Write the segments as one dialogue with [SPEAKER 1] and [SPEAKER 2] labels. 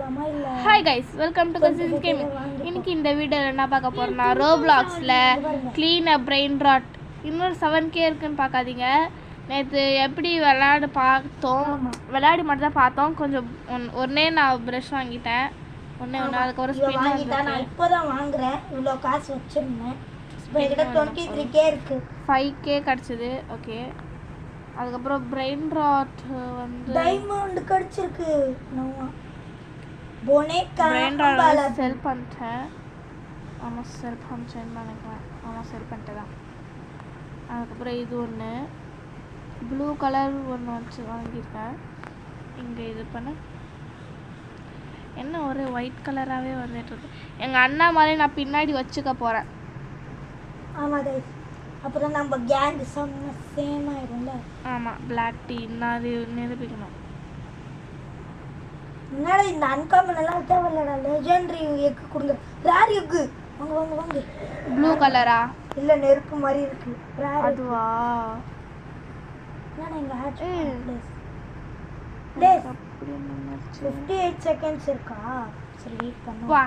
[SPEAKER 1] போலாமா இல்ல
[SPEAKER 2] hi guys welcome to cousins gaming. இன்னைக்கு இந்த வீடியோவில் என்ன பார்க்க போறோம்னா ரோப்ளாக்ஸில் க்ளீன் அ பிரெயின் ராட் இன்னொரு 7K இருக்குன்னு பார்க்காதீங்க. நேற்று எப்படி விளையாடி மட்டும் தான் பார்த்தோம். கொஞ்சம் ஒன்னே நான் ப்ரஷ் வாங்கிட்டேன். ஒன்று அதுக்கப்புறம் ஸ்பின்
[SPEAKER 1] வாங்கிட்டேன். நான் இப்போ தான் வாங்குறேன். இவ்வளோ காசு வச்சுருந்தேன். இப்போ என்கிட்ட 23K இருக்கு.
[SPEAKER 2] 5K கிடச்சிது. ஓகே, அதுக்கப்புறம் பிரெயின் ராட் வந்து
[SPEAKER 1] டைமண்ட் கிடச்சிருக்கு. போனேக்கா
[SPEAKER 2] பிரெயின் ராட் செல் பண்ணிட்டேன். ஆமாம் செல் பண்ணிட்டேன்னு நினைக்கிறேன். ஆமாம் செல் பண்ணிட்டு தான். அதுக்கப்புறம் இது ஒன்று ப்ளூ கலர் ஒன்று வச்சு வாங்கியிருக்கேன். இங்கே இது பண்ண என்ன ஒரு ஒயிட் கலராகவே வந்துட்டுருக்கு. எங்கள் அண்ணா மாதிரி நான் பின்னாடி வச்சுக்க போகிறேன்.
[SPEAKER 1] ஆமாம் கைஸ், அப்புறம் நம்ம கேங் சேம் ஆயிடும்ல.
[SPEAKER 2] ஆமாம், பிளாக் டீ நான் அது நிரூபிக்கணும்.
[SPEAKER 1] முன்னாடி இந்த அன்காமன் எல்லாம் தேவையில்லடா. லெஜெண்டரி எக்கு கொடுங்க. ரேர் எக்கு வாங்க வாங்க வாங்க.
[SPEAKER 2] ப்ளூ கலரா?
[SPEAKER 1] இல்லை, நெருப்பு மாதிரி இருக்கு.
[SPEAKER 2] அதுவா?
[SPEAKER 1] நான் எங்கள் ஹேட்ச் டேஸ் 58 செகண்ட்ஸ் இருக்கா? சரி வெயிட் பண்ணு.
[SPEAKER 2] வா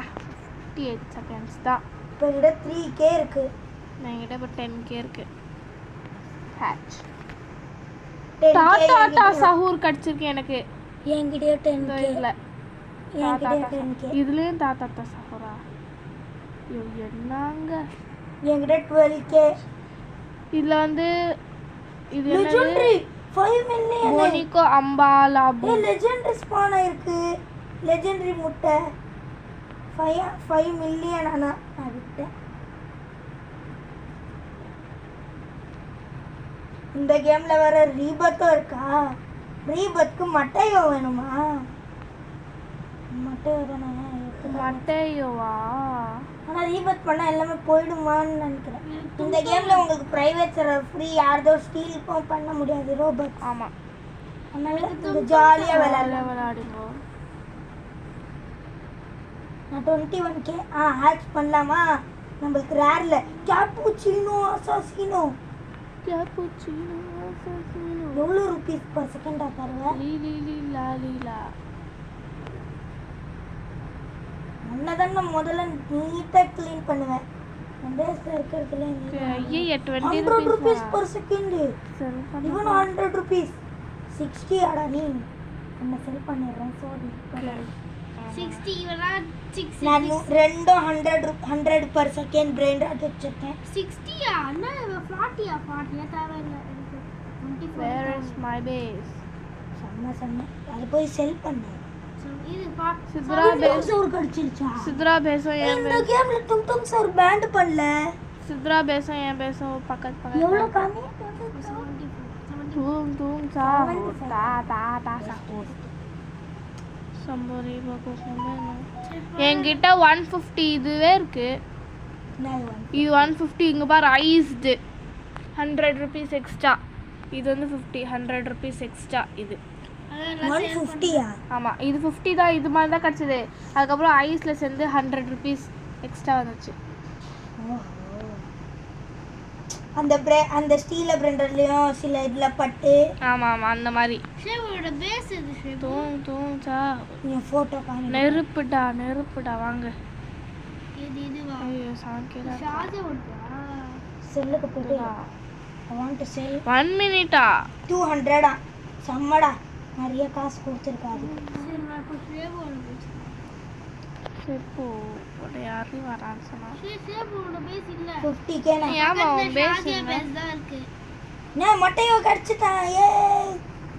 [SPEAKER 2] 58 செகண்ட்ஸ் தான்.
[SPEAKER 1] இப்போ என்கிட்ட 3K இருக்கு.
[SPEAKER 2] என்கிட்ட இப்போ 10K இருக்கு. ஹேட்ச்
[SPEAKER 1] 10K
[SPEAKER 2] டாடா சஹூர் கிடச்சிருக்கு எனக்கு.
[SPEAKER 1] என்கிட்டயே 10K
[SPEAKER 2] இல்லை,
[SPEAKER 1] என்கிட்டயே 10K.
[SPEAKER 2] இதுலேயும் தாத்தா சஹூரா? ஐயோ என்னங்க,
[SPEAKER 1] என்கிட்ட 12K.
[SPEAKER 2] இதில் வந்து இது
[SPEAKER 1] லெஜெண்டரி 5 மில்லியன்.
[SPEAKER 2] போனிகோ அம்பாலா
[SPEAKER 1] லெஜெண்டரி ஸ்பான் ஆயிருக்கு. லெஜெண்டரி முட்டை 5 மில்லியன். ஆனால் நான் விட்டேன். இந்த கேமில் வர ரீபத்தும் இருக்கா? ரீபத்துக்கு மட்டையோ வேணுமா? மட்டையோ தானே?
[SPEAKER 2] மட்டையோவா?
[SPEAKER 1] ஆனால் ரீபத் பண்ணால் எல்லாமே போயிடுமான்னு நினைக்கிறேன். இந்த கேமில் உங்களுக்கு ப்ரைவேட் சர்வர் ஃப்ரீ. யாரதோ ஸ்டீல் பண்ண முடியாது ரோபோட்.
[SPEAKER 2] ஆமாம்,
[SPEAKER 1] அதனால ஜாலியாக விளையாடுங்க. நான் 21K ஹேட்ச் பண்ணலாமா? நம்மளுக்கு ரேரில் கேப்புச்சினோ அசாசினோ. எவ்வளோ ருபீஸ் பர் செகண்டா தருவேன்? முன்னதான் நான் முதல்ல நீட்டாக க்ளீன் பண்ணுவேன். இருக்கிறதுல 100 rupees பர் செகண்ட். இவன் 100 rupees 60 ஆடா. நீ என்ன செல் பண்ணிடுறேன். சாரி
[SPEAKER 3] 60 இவனா 6
[SPEAKER 1] நான் ரெண்டும் 100 பர் செகண்ட் பிரெயின் ராட் வச்சிருக்கேன்.
[SPEAKER 3] 60 அண்ணா 40 தேவையில்லை எனக்கு 24.
[SPEAKER 2] Where is my base?
[SPEAKER 1] செம்ம அது போய் செல் பண்ணு.
[SPEAKER 3] இது
[SPEAKER 2] சித்ரா பேஸ்
[SPEAKER 1] ஒரு கடிச்சிருச்சா?
[SPEAKER 2] சித்ரா பேஸும் என்
[SPEAKER 1] இந்த கேம்ல டும் சார் பேண்ட் பண்ணல.
[SPEAKER 2] சித்ரா பேஸும் என் பேஸும் பக்கத்து
[SPEAKER 1] எவ்வளவு கம்மி?
[SPEAKER 2] 74 தூம் சா தா சஹூர் சம்பரி என்கிட்ட 150 இதுவே இருக்கு. இது 150. இங்கே பாரு ஐஸ்டு 100 rupees எக்ஸ்ட்ரா. இது வந்து 50 100 rupees எக்ஸ்ட்ரா. இது
[SPEAKER 1] 150யா?
[SPEAKER 2] ஆமாம், இது 50 தான். இது மாதிரி தான் கிடச்சிது. அதுக்கப்புறம் ஐஸில் சேர்ந்து 100 rupees எக்ஸ்ட்ரா வந்துச்சு.
[SPEAKER 1] அந்த ஸ்டீல பிரெண்டர்லயும் சில இதுல பட்டு.
[SPEAKER 2] ஆமாம் அந்த மாதிரி.
[SPEAKER 3] ஷேவோட பேஸ் இது.
[SPEAKER 2] தூம் சா
[SPEAKER 1] நீ போட்டோ காணி.
[SPEAKER 2] நெருப்புடா வாங்க.
[SPEAKER 3] இதுவா?
[SPEAKER 2] ஐயோ சாங்கேடா.
[SPEAKER 3] ஷாஜோடா
[SPEAKER 1] செல்லுக்கு போடு. I want to sell
[SPEAKER 2] 1 minute
[SPEAKER 1] 200 சம்மடா. நிறைய காசு கொடுத்துருக்காரு.
[SPEAKER 3] சரி நான் இப்போ ஷேவோட பேஸ்.
[SPEAKER 2] இப்போ யாரும் வரான்னு சொன்னா
[SPEAKER 3] ஷேவோட பேஸ் இல்ல
[SPEAKER 1] 50K.
[SPEAKER 2] ஆமா பேஸ்
[SPEAKER 3] பேஸ் தான் இருக்கு.
[SPEAKER 1] நான் மட்டையோ கடிச்சிட்டேன்.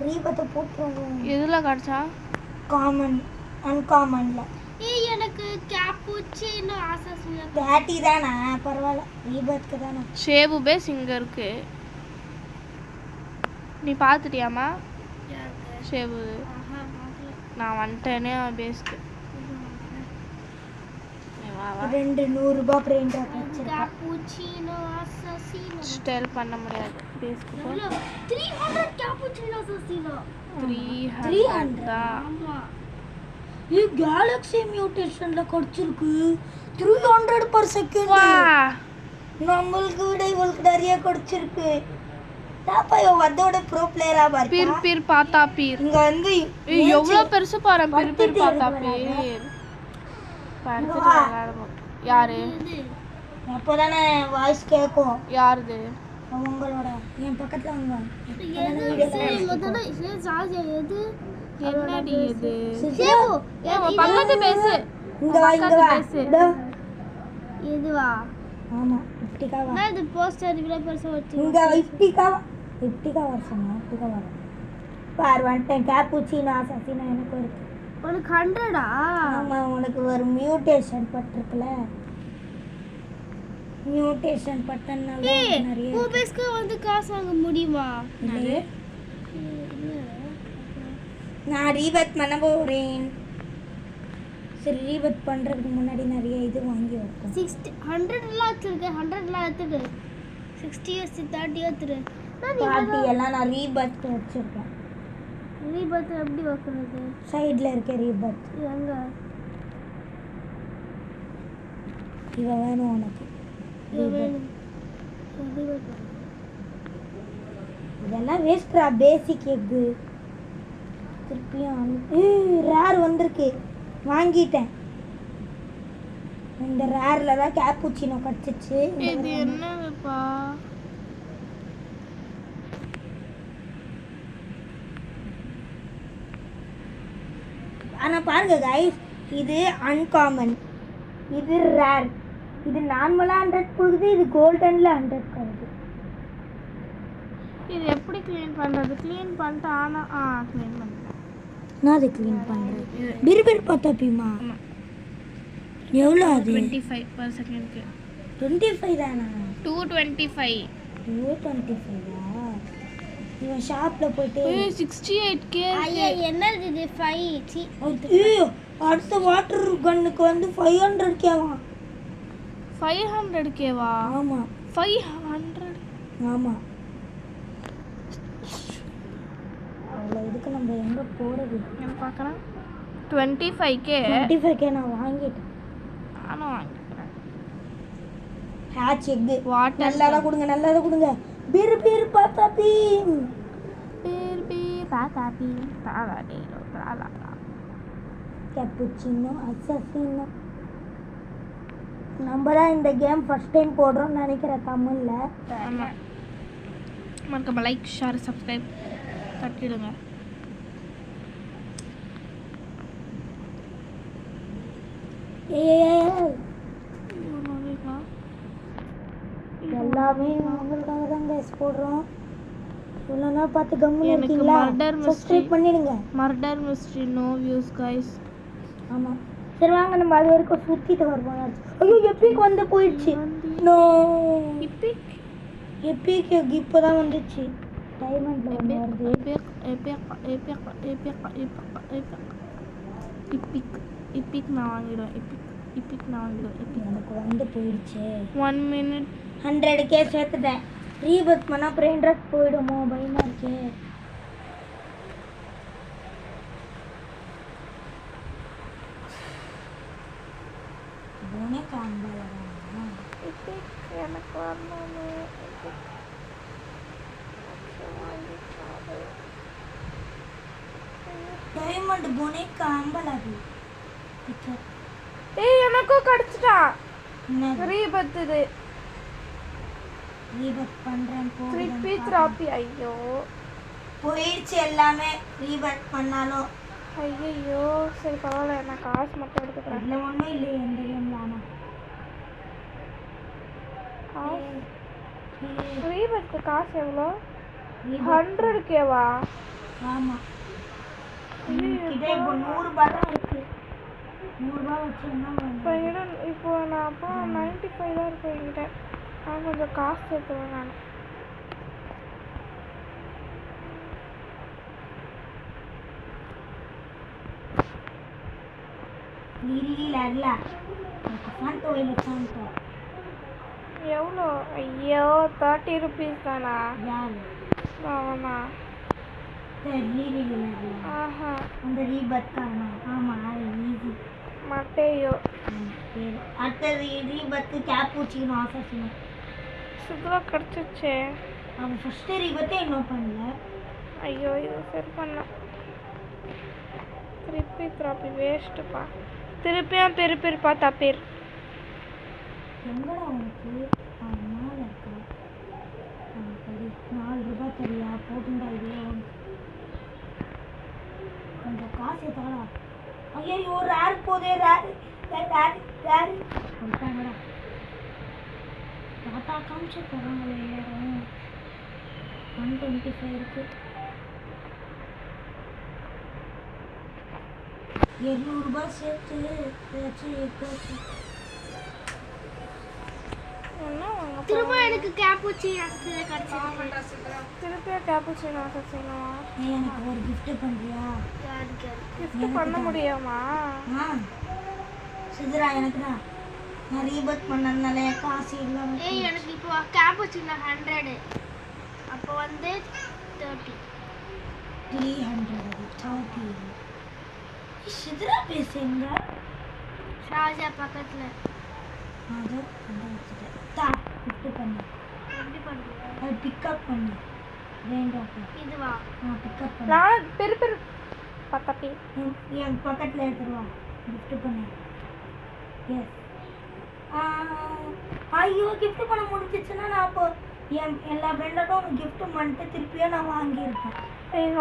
[SPEAKER 1] ரீபத்தை போட்டுருவோம்.
[SPEAKER 2] எதுல கிடச்சா?
[SPEAKER 1] காமன் அன்காமன்ல.
[SPEAKER 3] எனக்கு கேப்புச்சினோ அசாசினோ
[SPEAKER 1] 30 தானா? பரவாயில்ல, ரீபத்துக்கு தானே.
[SPEAKER 2] ஷேபு பேஸ் இங்க இருக்கு. நீ பார்த்துட்டியாமா ஷேபு? நான் வந்துட்டேனே பேஸ்க்கு.
[SPEAKER 1] 2 100 ரூபாய் பிரெயின் ராட் வச்சிருக்கேன்.
[SPEAKER 3] கேப்புச்சினோ அசாசினோ
[SPEAKER 2] ஸ்டெல் பண்ண முடியாது பேஸ்க்கு.
[SPEAKER 3] 300 கேப்புச்சினோ அசாசினோ
[SPEAKER 2] 300 தான்.
[SPEAKER 3] ஆமா,
[SPEAKER 1] கேலக்ஸி மியூட்டேஷன்ல கிடைச்சிருக்கு 300 பர் செகண்ட்.
[SPEAKER 2] வா
[SPEAKER 1] நம்மளுக்கு விட இவளுக்கு நிறைய கிடைச்சிருக்கு. தாப்பா இவ அதோட ப்ரோ பிளேயரா
[SPEAKER 2] பீர்
[SPEAKER 1] பாருங்க
[SPEAKER 2] பீர் பாத்தா பீர்.
[SPEAKER 1] இங்க வந்து
[SPEAKER 2] ஏய் எவ்வளவு பெருசு பாரு பீர் பீர்
[SPEAKER 1] படுத்துட்டு
[SPEAKER 2] பாத்தா
[SPEAKER 1] இருக்கு
[SPEAKER 2] பீர். படுத்துட்டு விளையாடுவோம். யாரு
[SPEAKER 1] அப்போதானே வாய்ஸ் கேட்கும்
[SPEAKER 2] யாருது?
[SPEAKER 1] உங்களோட என் பக்கத்துல வாங்க
[SPEAKER 3] முதல்ல இது சார்ஜ் எது
[SPEAKER 2] என்னடி இது?
[SPEAKER 3] சேவு
[SPEAKER 2] ஏய் உன் பக்கத்து பேசு.
[SPEAKER 1] இங்க வா இங்க வா
[SPEAKER 2] பேசு.
[SPEAKER 1] இதோ.
[SPEAKER 3] எதுவா
[SPEAKER 1] ஆமா இப்படிக்கா வா
[SPEAKER 3] நான் இது போஸ்டர் இவ்வளோ பெருசாக வச்சு
[SPEAKER 1] இங்க இப்படிக்கா வா இப்படிக்கா வர சொன்னா இப்படிக்கா வர பார் வந்துட்டேன் கேப்புச்சினோ அசாசினோ எனக்கு இருக்கு
[SPEAKER 3] உனக்கு 100ஆ?
[SPEAKER 1] ஆமா உனக்கு ஒரு மியூட்டேஷன் பட்டிருக்குல மியூட்டேஷன் பட்டனால நிறைய
[SPEAKER 3] ரூபீஸ்க்கு வந்து காசு வாங்க முடியுமா?
[SPEAKER 1] இல்லையே. நான் ரீபத் பண்ண போறேன். சரி ரீபத் பண்றதுக்கு முன்னாடி நிறைய இது வாங்கி வைப்போம்
[SPEAKER 3] 60 100 வச்சிருக்கேன் 100 எடுத்துடு 60 வச்சு 30 எடுத்துடு
[SPEAKER 1] பாட்டி எல்லாம் நான் ரீபத் வச்சிருக்கேன்
[SPEAKER 3] ரீபத் எப்படி வைக்கிறது?
[SPEAKER 1] சைடுல இருக்க ரீபத்
[SPEAKER 3] எங்க
[SPEAKER 1] இவ வேணும் உனக்கு
[SPEAKER 3] இது வேணும் ரீபத்
[SPEAKER 1] இதெல்லாம் வேஸ்ட்ரா பேசிக் எக்கு திருப்பியும் ரேர் வந்திருக்கு வாங்கிட்டேன் இந்த ரேர்ல தான் கேப்புச்சினோ கிடைச்சிச்சு
[SPEAKER 2] இது என்னப்பா?
[SPEAKER 1] ஆனா பாருங்க கைஸ் இது அன்காமன் இது ரேர் இது நார்மலா 100 கொடுக்குது இது கோல்டன்ல 100 கொடுக்குது
[SPEAKER 2] இது எப்படி க்ளீன் பண்றது? க்ளீன் பண்ணிட்டு ஆனா க்ளீன் பண்ணிட்டேன்.
[SPEAKER 1] நான் அதை க்ளீன் பண்றேன் பிரிபிர் பார்த்தாப்பிமா எவ்வளோ அது
[SPEAKER 2] 25 per செகண்ட்க்கு
[SPEAKER 1] 25 தானா
[SPEAKER 2] 225.
[SPEAKER 1] 225 இவன் ஷாப்ல போயிட்டு
[SPEAKER 2] 68k.
[SPEAKER 3] ஐயா என்னது இது 5 சி
[SPEAKER 1] ஐயோ அடுத்த வாட்டர் கன்னுக்கு வந்து 500k-வா
[SPEAKER 2] 500k-வா?
[SPEAKER 1] ஆமா
[SPEAKER 2] 500.
[SPEAKER 1] ஆமா அவ்வளோ இதுக்கு நம்ம எங்க போறது
[SPEAKER 2] நான் பார்க்குறேன் 25k.
[SPEAKER 1] 25k நான் வாங்கிட்டேன்
[SPEAKER 2] நானும் வாங்கிக்கிறேன்.
[SPEAKER 1] ஹேட்ச் எக்கு
[SPEAKER 2] வாட்டர்
[SPEAKER 1] நல்லதா கொடுங்க பிரிபிர் பார்த்தாப்பி
[SPEAKER 2] பீர் பீர் பாத்தா பீர் தாலாடே தாலாடா.
[SPEAKER 1] கேப்புச்சினோ அசாசினோ நம்ம தான் இந்த கேம் ஃபர்ஸ்ட் டைம் போடுறோம்னு நினைக்கிறேன் தமிழ்ல
[SPEAKER 2] ஆமாம். மறக்காம லைக் ஷேர் சப்ஸ்கிரைப் தட்டிடுங்க.
[SPEAKER 1] எல்லாமே உங்களுக்காக தான் கைஸ் போடுறோம் இவ்வளோ நாள் பார்த்து கம்முன்னு
[SPEAKER 2] எனக்கு
[SPEAKER 1] இருக்கீங்களா
[SPEAKER 2] murder mystery.
[SPEAKER 1] சப்ஸ்கிரைப் பண்ணிடுங்க
[SPEAKER 2] murder mystery no views guys.
[SPEAKER 1] ஆமாம் சரி வாங்க நம்ம அது வரைக்கும் சுற்றிட்டு வருவோம் ஐயோ எப்பிக் வந்து போயிடுச்சு நோ
[SPEAKER 2] எபிக்
[SPEAKER 1] எப்பிக் இப்போ தான் வந்துச்சு டைமண்ட்ல ஒன்று வருது
[SPEAKER 2] Epic Epic Epic Epic Epic Epic Epic நான் வாங்கிடுவேன். எபிக் நான் வாங்கிடுவேன். எபிக்
[SPEAKER 1] எனக்கு வந்து போயிடுச்சு
[SPEAKER 2] 1 minute.
[SPEAKER 1] 100k சேர்த்துட்டேன் ரீபத் பண்ணால் அப்புறம் இன்ட்ரெஸ்ட் போயிடுமோ பயமா இருக்கே போனே காம்பல
[SPEAKER 2] எபிக் எனக்கு வரணும். எபிக்
[SPEAKER 1] டைமண்ட் போனே காம்பல அது
[SPEAKER 2] ஏய் எனக்கும் கிடைச்சிட்டான்
[SPEAKER 1] என்ன
[SPEAKER 2] ரீபத். இது
[SPEAKER 1] ரீபத் பண்றேன்
[SPEAKER 2] த்ரிப்பி த்ராப்பி. ஐயோ
[SPEAKER 1] போயிடுச்சு எல்லாமே ரீபத் பண்ணாலும்
[SPEAKER 2] ஐயோ சரி பரவாயில்ல நான் காசு மட்டும் எடுத்துக்கிறேன்.
[SPEAKER 1] அதில் ஒன்றும் இல்லை எந்த கேம்ல ஆனால்
[SPEAKER 2] ரீபத்துக்கு காசு எவ்வளோ? 100k-வா?
[SPEAKER 1] ஆமாம் இதே இப்போ 100 தான் இருக்கு 100 வச்சு என்ன
[SPEAKER 2] இப்போ இப்போ நான் அப்போ 95 தான் இருக்கும் என்கிட்ட. நான் கொஞ்சம் காசு சேர்த்துவேன் நான்.
[SPEAKER 1] இல்ல சாந்தோ இல்லை சாந்தோ
[SPEAKER 2] எவ்வளோ? ஐயோ 30 rupees தானா?
[SPEAKER 1] யார்
[SPEAKER 2] ஆமாண்ணா. ஆஹா
[SPEAKER 1] அந்த ரீபத் காரணம் ஆமாம் அது ஈஸி
[SPEAKER 2] மட்டையோ
[SPEAKER 1] அடுத்தது ரீபத்து கேப்புச்சினோ ஆசாசினோ
[SPEAKER 2] சுத்தமாக கிடச்சிருச்சே.
[SPEAKER 1] அவன் ஃபஸ்ட்டு ரீபத்தே இன்னும் பண்ணல.
[SPEAKER 2] ஐயோ இது சரி பண்ணலாம். திருப்பி வேஸ்ட்டுப்பா. திருப்பியும் பெருப்பா தப்பீர்.
[SPEAKER 1] எங்கடா உனக்கு மேலே இருக்கா? சரி 4 ரூபாய் தெரியா போட்டுண்டா இதே கொஞ்சம் காசு தாடா. ஐயோ ரேர் போதே ரேர் சொல்லிட்டாங்கடா. டாட்டா காமிச்சு போகிறாங்களே எல்லாரும். 125 இருக்கு. 200 ரூபாய் சேர்த்து ஏதாச்சும்
[SPEAKER 3] திரும்ப எனக்கு கேப்புச்சினோ கிடைச்சிருக்கு.
[SPEAKER 2] திருப்பியும் கேப்புச்சினோ செய்யணுமா?
[SPEAKER 1] எனக்கு ஒரு gift பண்றியா?
[SPEAKER 2] gift பண்ண முடியுமா?
[SPEAKER 1] சித்ரா எனக்கு தான். நான் ரீபத் பண்ணனால காசு இல்லாம.
[SPEAKER 3] எனக்கு இப்போ கேப்புச்சினோ 100. அப்போ வந்து 30.
[SPEAKER 1] 330. சித்ரா பேசுங்க.
[SPEAKER 3] ஷாஜா பக்கத்துல.
[SPEAKER 1] அது வச்சிட்டேன். தா gift பண்ணு.
[SPEAKER 3] எப்படி பண்றீங்க?
[SPEAKER 1] அது பிக்கப் பண்ணு. வேண்டாம்.
[SPEAKER 3] இதுவா?
[SPEAKER 1] பிக்கப் பண்ணு.
[SPEAKER 2] நான் பெரு பத்தப்பி
[SPEAKER 1] என் பக்கத்துல எடுத்துருவா. gift பண்ணு. எஸ். ஐயோ gift பண்ண முடிஞ்சிச்சுன்னா நான் அப்போ எல்லா ஃப்ரெண்டோடும் gift பண்ணிட்டு திருப்பியும் நான் வாங்கியிருப்பேன்.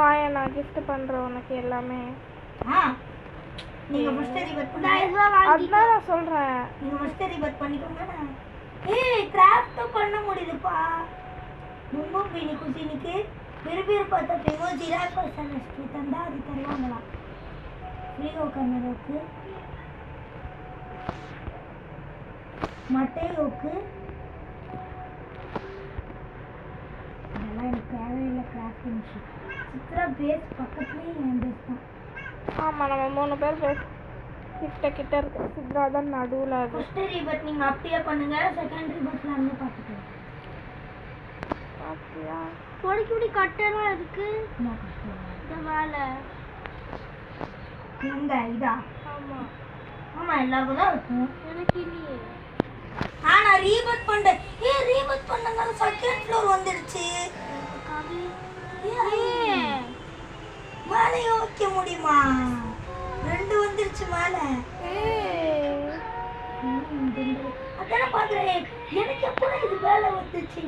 [SPEAKER 2] வாயா நான் gift பண்றேன் உனக்கு எல்லாமே.
[SPEAKER 1] நீங்க ஃபர்ஸ்ட் ரிபட் பண்ணி
[SPEAKER 2] அதான் நான் சொல்றேன்.
[SPEAKER 1] நீங்க ஃபர்ஸ்ட் ரிபட் பண்ணிக்கோங்க. கிராஃப்ட் பண்ண முடியுதுப்பா. மும்பம் பினி குசினிக்கு பெருபேர் பார்த்த பேமோ 0% தந்தா அது தருவாங்களா? வீடியோ கேமராக்கு மட்டையோக்கு அதெல்லாம் எனக்கு தேவையில்லை. கிராஃப்டிங் ஷீட் சித்ரா பேஸ் பக்கத்துலேயே என் பேஸ் தான்.
[SPEAKER 2] ஆமாம் நம்ம 3 பேர் பேச கிட்ட இருக்கு. சித்ரா தான் நடுவில். அது
[SPEAKER 1] ஃபர்ஸ்ட் ரீபட் நீங்கள் அப்படியே பண்ணுங்க. செகண்ட் ரீபட்டில் அங்கே பார்த்துக்கலாம்.
[SPEAKER 2] அப்படியா?
[SPEAKER 3] பொடிக்கு கட்டணும் இருக்கு.
[SPEAKER 1] என்ன கஷ்டம்?
[SPEAKER 3] இந்த மேலே
[SPEAKER 1] எங்க இதா?
[SPEAKER 3] ஆமாம்
[SPEAKER 1] ஆமாம் எல்லாருக்கும் தான் இருக்கும்.
[SPEAKER 3] எனக்கு இல்லையே.
[SPEAKER 1] நான் ரீபட் பண்ணேன். ரீபட் பண்ணனால செகண்ட் ஃப்ளோர் வந்துடுச்சு. மேலே வைக்க முடியுமா? 2 வந்துருச்சு மேலே. அதான் பாக்குறேன். எனக்கு எப்போ இது வேலை வந்துச்சு.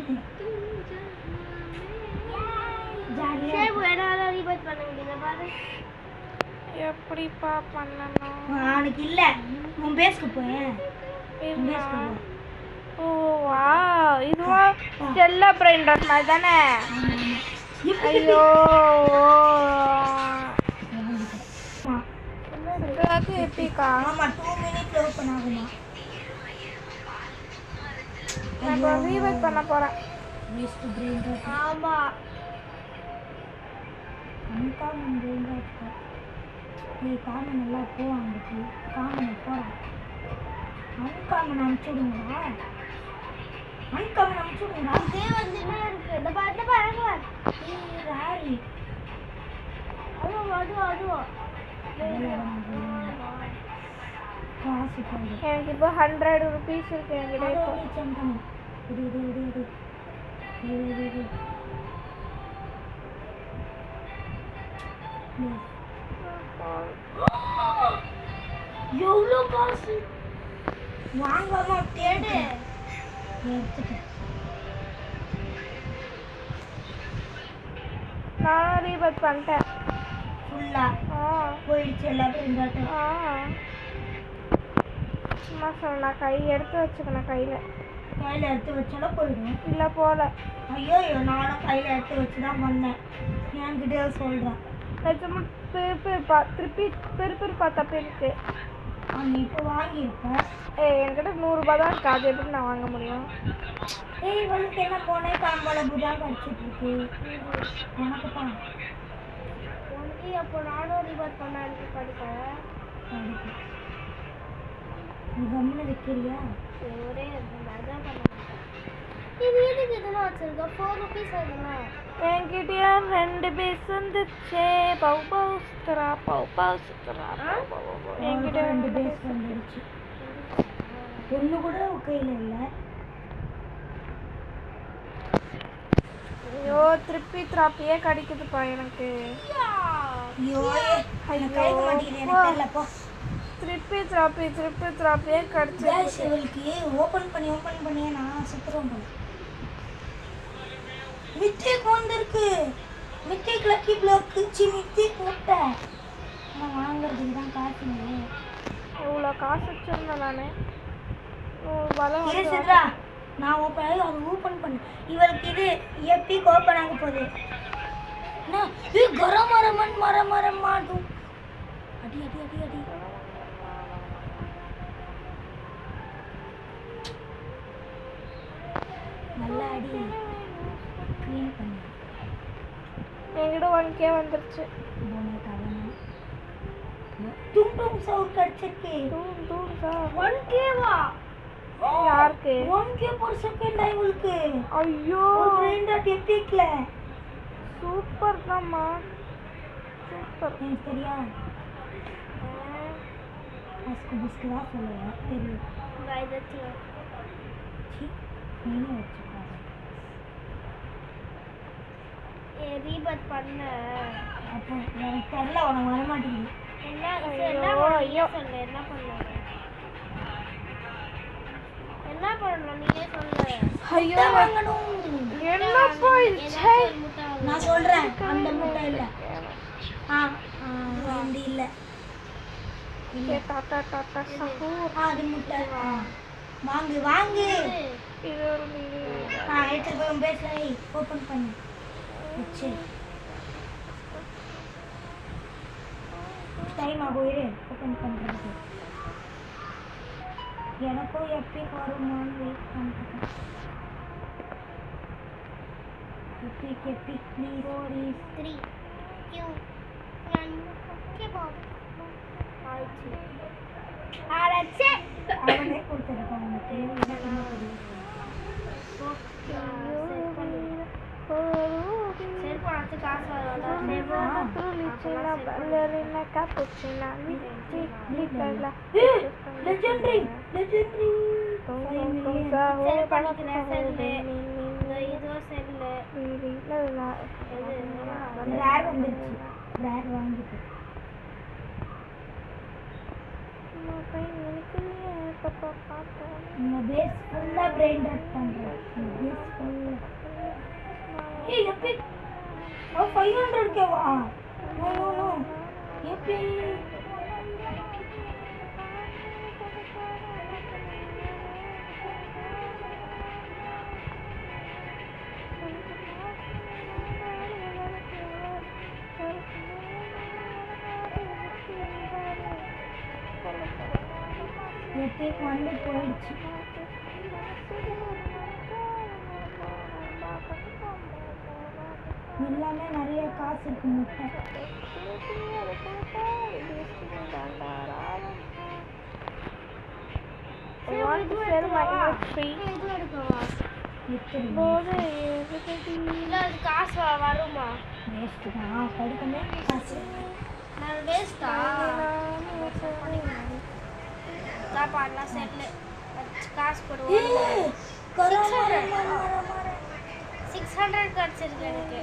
[SPEAKER 2] எப்படிப்பா பண்ணணும்?
[SPEAKER 1] அவனுக்கு இல்ல. உன் பேஸ்க்கு போயேன்.
[SPEAKER 2] ஓ வா இதுவா செல்ல பிரெயின் ராட் மாதிரி தானே? ஐயோ எப்பிக்கா?
[SPEAKER 1] ஆமா 2 மினிட்ல ஓபன் ஆகுமா?
[SPEAKER 2] நான் ரீவைட் பண்ண போறேன்.
[SPEAKER 1] Waste brain rot.
[SPEAKER 3] ஆமா
[SPEAKER 1] அன்காமன் பிரெயின் ராட். காமன் நல்லா போவாங்க. காமன் போறான். அன்காமன் அனுப்பிச்சுடுங்களா? அன்காமன் அனுப்பிச்சுடுங்களா?
[SPEAKER 3] இதே வந்துட்டே இருக்கு. இந்த பாருங்க
[SPEAKER 1] ராரி
[SPEAKER 3] அதுவும்
[SPEAKER 1] காசு போகுது.
[SPEAKER 2] எனக்கு இப்போ 100 rupees இருக்கு என்கிட்ட இப்போ.
[SPEAKER 1] எவ்வளோ காசு வாங்காம தேடு. எடுத்துட்டேன்.
[SPEAKER 2] நான் ரீவைட் பண்ணிட்டேன்.
[SPEAKER 1] ஃபுல்லா போயிடுச்சு எல்லாத்தையும்.
[SPEAKER 2] சும்மா சொல்ல நான் கை எடுத்து வச்சுக்கணும். கையில்
[SPEAKER 1] எடுத்து வச்சாலும் போயிடும்.
[SPEAKER 2] இல்லை போல.
[SPEAKER 1] ஐயோ நானும் கையில் எடுத்து வச்சு தான் பண்ணேன். என்கிட்ட சொல்கிறேன்.
[SPEAKER 2] நிஜமா திருப்பி பெருப்பா தப்பிருக்கு.
[SPEAKER 1] நீ இப்போ வாங்கியிருப்பேன்.
[SPEAKER 2] என்கிட்ட 100 ரூபாய் தான் இருக்கு. அது எப்படி நான் வாங்க முடியும்?
[SPEAKER 1] இவளுக்கு என்ன போனேன் காம்பளம்பு தான் கிடச்சிட்டு இருக்கு. எனக்கு தான்
[SPEAKER 3] உனக்கு அப்போ நானும் ரிவர்ட் பண்ண எனக்கு படிப்பேன்.
[SPEAKER 1] நீ கம்முன்னு வைக்கிறியா?
[SPEAKER 3] ஒரே தான் பண்ண இது எதுக்கு இதெல்லாம் வச்சிருக்க? 4 rupees அதெல்லாம்
[SPEAKER 2] என்கிட்டயா 2 பீஸ் வந்துச்சு. பவு பவு சுத்துறா என்கிட்ட
[SPEAKER 1] 2 பீஸ் வந்துடுச்சு. ஒன்று கூட கையில் இல்லை.
[SPEAKER 2] ஐயோ திருப்பி திராப்பியே கிடைக்குதுப்பா எனக்கு.
[SPEAKER 1] ஐயோ எனக்கு கிடைக்க மாட்டேங்குது, எனக்கு தெரியல போ.
[SPEAKER 2] திருப்பி திராப்பியே கிடைச்சு.
[SPEAKER 1] கேஷ் இவளுக்கு ஓபன் பண்ணி நான் சுத்துறோம் போல. மிஸ்டேக் வந்திருக்கு. மிஸ்டேக் லக்கி பிளாக் மிஸ்டேக் போட்டேன். நான் வாங்குறதுக்கு தான் காசு இல்லை.
[SPEAKER 2] இவ்வளோ காசு வச்சிருந்தேன் நான். வலை
[SPEAKER 1] சித்ரா நான் ஓப்பன் பண்ணு. இவளுக்கு இது எப்பிக் ஓப்பன் ஆக போகுது. என்ன இது மரம் மாட்டும். அடி நல்லா அடி. க்ளீன் பண்ணு.
[SPEAKER 2] என்கிட்ட 1K வந்துருச்சு.
[SPEAKER 1] டும் சவுண்ட் கடிச்சிருக்கு.
[SPEAKER 2] டூம் சார்
[SPEAKER 1] 1K வா?
[SPEAKER 2] யாருக்கு?
[SPEAKER 1] 1K per second இவளுக்கு.
[SPEAKER 2] ஐயோ
[SPEAKER 1] ஒரு brain dot எப்பிக்ல.
[SPEAKER 2] சூப்பர் தான்மா, சூப்பர்.
[SPEAKER 1] எனக்கு தெரியா? புஸ்கு தான் சொல்லுவேன் தெரியும். நீனே வச்சுக்காத.
[SPEAKER 3] ரீபத் பண்ண
[SPEAKER 1] அப்போ எனக்கு தெரியல, உனக்கு வர மாட்டேங்குது.
[SPEAKER 3] என்ன பண்ணணும் நீயே சொல்லு.
[SPEAKER 2] ஐயோ
[SPEAKER 1] வாங்கணும்.
[SPEAKER 2] என்னப்பா இது?
[SPEAKER 1] நான் சொல்றேன், அந்த முட்டை இல்ல. ரெண்டு இல்ல.
[SPEAKER 2] டாட்டா சஹூர்.
[SPEAKER 1] அது முட்டை. வாங்கு.
[SPEAKER 2] இது ஒரு
[SPEAKER 1] எடுத்து போய் உன் பேஸ்ல ஓபன் பண்ணு. வச்சு டைம் ஆகும், இரு ஓபன் பண்றது. எனக்கும் எப்பிக் வருமானு வெயிட் பண்ணிட்டேன். எப்பிக் ப்ளீஸ்
[SPEAKER 3] 3 2 1 கேபாப் ஆயிடுச்சு. அடச்சே
[SPEAKER 1] அவனே கொடுத்துருக்கான் உனக்கு. எனக்கு என்ன தெரியும்?
[SPEAKER 3] செல்போன் காசு வரும்.
[SPEAKER 1] லெஜெண்டரி ரேர் வந்துருச்சு. ரேர் வாங்கிட்டு நம்ம பேஸ் ஃபுல்லா பிரெயின் டாட் பண்றோம். பேஸ் ஃபுல்லா எப்பிக் 500 வா? நோ எப்பிக் எப்பிக் வந்து போயிடுச்சு. எல்லாமே நிறைய காசு இருக்கு முட்டை.
[SPEAKER 3] காசு வருமா?
[SPEAKER 1] வேஸ்ட் தான். கடுக்கமே காசு.
[SPEAKER 3] நான் வேஸ்டா தான் பண்ணலாம். செல்ல காசு போடுவோம். 600 கிடைச்சிருக்கு எனக்கு.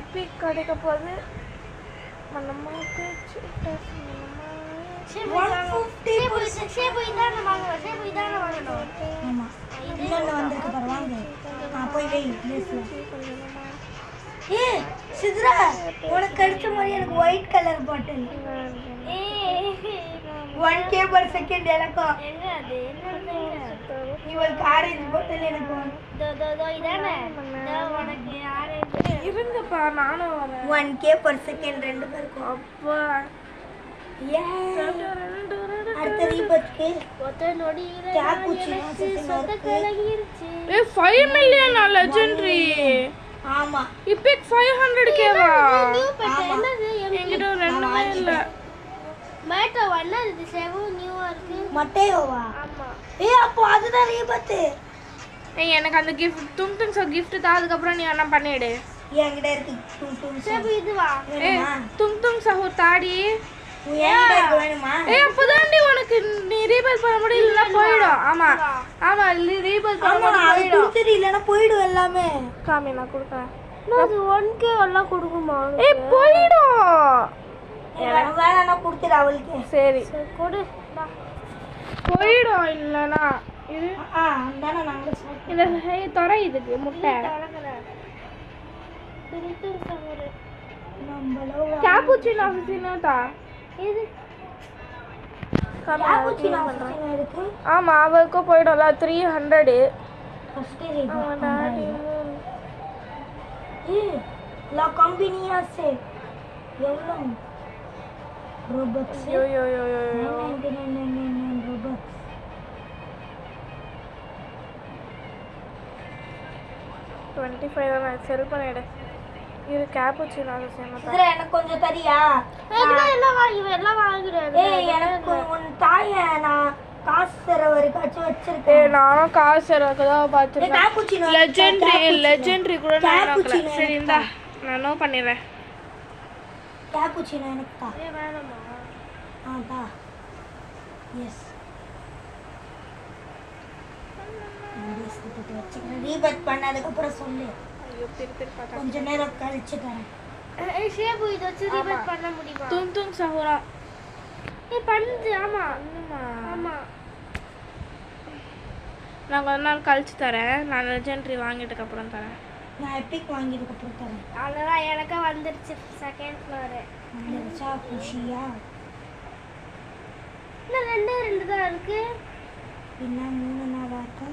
[SPEAKER 2] எப்பிக் கிடைக்க போது நமக்கு
[SPEAKER 1] ஆமா இன்னொன்று வந்திருக்கு பாரு, வாங்க. போய் வை பேசலாம். சித்ரா உனக்கு கிடைச்ச மாதிரி எனக்கு white colour bottle 1K per second எனக்கும். இவளுக்கு ஆரஞ்சு பாட்டில் எனக்கு
[SPEAKER 2] இருங்கப்பா நானும் வரேன்.
[SPEAKER 1] 1K per second ரெண்டு பேருக்கும்.
[SPEAKER 2] அப்பா
[SPEAKER 1] அடுத்த ரீபத்துக்கு क्या कुछ
[SPEAKER 2] ஏ 5 மில்லியன் லெஜெண்டரி.
[SPEAKER 1] ஆமா
[SPEAKER 2] எப்பிக் 500K வா?
[SPEAKER 3] என்னது
[SPEAKER 2] என்கிட்ட ரெண்டுமே இல்ல.
[SPEAKER 3] மேட்டோ என்னது செவ நியூவா இருக்கு.
[SPEAKER 1] மட்டேயோவா?
[SPEAKER 3] ஆமா.
[SPEAKER 1] அப்போ அதுதான் ரீபத்.
[SPEAKER 2] ஏய் எனக்கு அந்த கிஃப்ட் தும் சோ கிஃப்ட் தான். அதுக்கு அப்புறம் நீ என்ன பண்ணிடு.
[SPEAKER 1] என்கிட்ட இருக்கு டும்
[SPEAKER 3] செவ இதுவா?
[SPEAKER 2] ஏய் தும் சஹூர் தாடி
[SPEAKER 1] என்கிட்ட இருக்கு வேணுமா?
[SPEAKER 2] ஏய் அப்பதான் நீ உனக்கு நிறைய ரீபேல் பண்ண முடியல போயிடும். ஆமா ஆமா ரீபேல் பண்ண
[SPEAKER 1] ஆமா அது
[SPEAKER 2] போயிடும்.
[SPEAKER 1] கொடுத்துட்டு இல்லைன்னா போயிடும் எல்லாமே.
[SPEAKER 2] காமி நான் கொடுக்குறேன்.
[SPEAKER 3] அது 1k எல்லாம் கொடுக்குமா?
[SPEAKER 2] ஏய் போயிடும்.
[SPEAKER 1] வேணா கொடுத்துரு அவளுக்கு.
[SPEAKER 2] சரி
[SPEAKER 3] கொடு.
[SPEAKER 2] போயிடும் இல்லைனா இது
[SPEAKER 1] அந்தானே நாங்கள் சாப்பிட்டோம்.
[SPEAKER 2] இந்த துறை இதுக்கு முட்டை
[SPEAKER 1] நம்மளோ
[SPEAKER 2] கேப்புச்சினோ ஆஃபீஸினோட்டா
[SPEAKER 3] இது
[SPEAKER 1] cappuccino இருக்கு.
[SPEAKER 2] ஆமா அவளுக்கும் போயிடும்ல 300.
[SPEAKER 1] ஃபர்ஸ்ட்
[SPEAKER 2] அவன் டாடி
[SPEAKER 1] la compagnia se எவ்வளோ ரோபக்ஸ்
[SPEAKER 2] யோ யோ யோ யோ
[SPEAKER 1] 99 ரோபக்ஸ்.
[SPEAKER 2] 25 தான் செல் பண்ணிடு. இது கேப்புச்சினோ ஆஃபீஸினோட்டா.
[SPEAKER 1] இதுல எனக்கு கொஞ்சம் தரியா?
[SPEAKER 3] எல்லாம் வாங்குறேன்.
[SPEAKER 1] ஏய் எனக்கு உன் தாயை நான் காசு தர வரைக்கும் வச்சிருக்கேன்.
[SPEAKER 2] ஏய் நானும் காசு இருக்கதான் பார்த்துருக்கேன்.
[SPEAKER 1] கேப்புச்சினோ
[SPEAKER 2] லெஜெண்டரி கூட நான் நோக்கல. சரி இந்தா நான் நோ பண்ணிடுறேன்.
[SPEAKER 1] கேப்புச்சினோ எனக்கு தா.
[SPEAKER 3] வேணாமா?
[SPEAKER 1] தா. எஸ் ரீபேட் பண்ணதுக்கு அப்புறம் சொல்லு.
[SPEAKER 2] ஐயோ திருப்பி பார்த்தா
[SPEAKER 1] கொஞ்ச நேரம் கழிச்சு தரேன்.
[SPEAKER 3] ஷேபு இத வச்சு ரிவர்ட் பண்ண முடியுமா?
[SPEAKER 2] தும் தும் சஹுரா
[SPEAKER 3] ஏய் பண்ணுது. ஆமா ஆமா
[SPEAKER 2] நான் கொஞ்ச நாள் கழிச்சு தரேன். நான் லெஜெண்டரி வாங்கிட்டதுக்கு அப்புறம் தரேன்.
[SPEAKER 1] நான் எபிக் வாங்கியதுக்கு அப்புறம் தரேன்.
[SPEAKER 3] அவ்வளோதான் எனக்கு வந்துருச்சு செகண்ட் ஃப்ளோர்.
[SPEAKER 1] வந்துருச்சா குஷியா?
[SPEAKER 3] இன்னும் ரெண்டு தான் இருக்கு.
[SPEAKER 1] இன்னும் 3 நாளா இருக்கு.